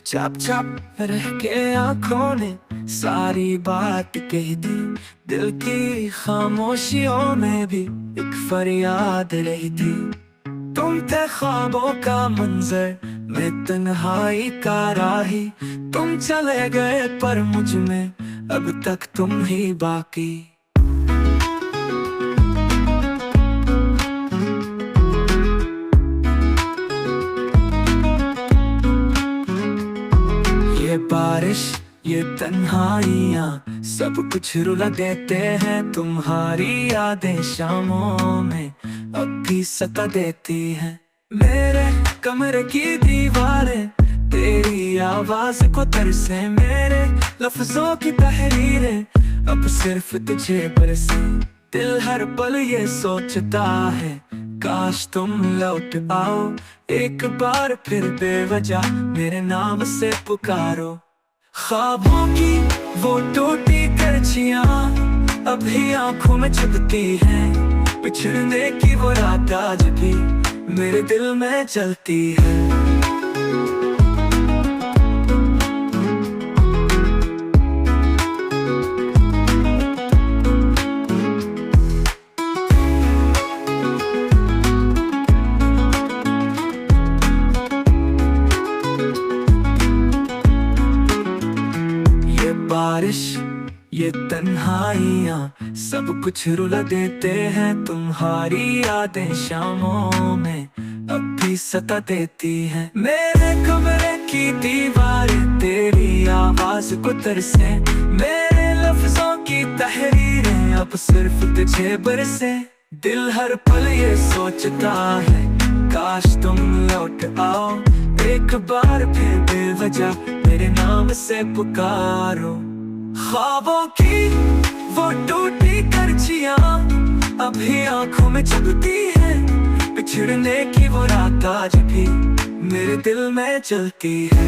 चुप चुप रह के आंखों ने सारी बात कह दी। दिल की खामोशियों में भी एक फरियाद रही थी। तुम थे ख्वाबों का मंजर, मैं तन्हाई का राही। तुम चले गए पर मुझ में अब तक तुम ही बाकी। ये बारिश ये तन्हाइयाँ सब कुछ रुला देते हैं। तुम्हारी यादें शामों में अब भी सता देती हैं। मेरे कमरे की दीवारें तेरी आवाज को तरसे। मेरे लफ्जों की तहरीरें अब सिर्फ तुझे बरसे। दिल हर पल ये सोचता है काश तुम लौट आओ। एक बार फिर बेवजह मेरे नाम से पुकारो। ख्वाबों की वो टूटी करछियाँ अभी आंखों में चुभती हैं। बिछड़ने की वो रात आज भी मेरे दिल में चलती है। बारिश ये तन्हाइयाँ सब कुछ रुला देते हैं। तुम्हारी यादें शामों में अब भी सता देती हैं। मेरे कमरे की दीवारें तेरी आवाज को तरसे। मेरे लफ्जों की तहरीरें अब सिर्फ तुझे बरसे। दिल हर पल ये सोचता है काश तुम लौट आओ। एक बार फिर बेवजह मेरे नाम से पुकारो। ख्वाबों की वो टूटी करछियाँ अभी आंखों में चुभती है। बिछड़ने की वो रात आज भी मेरे दिल में चलती है।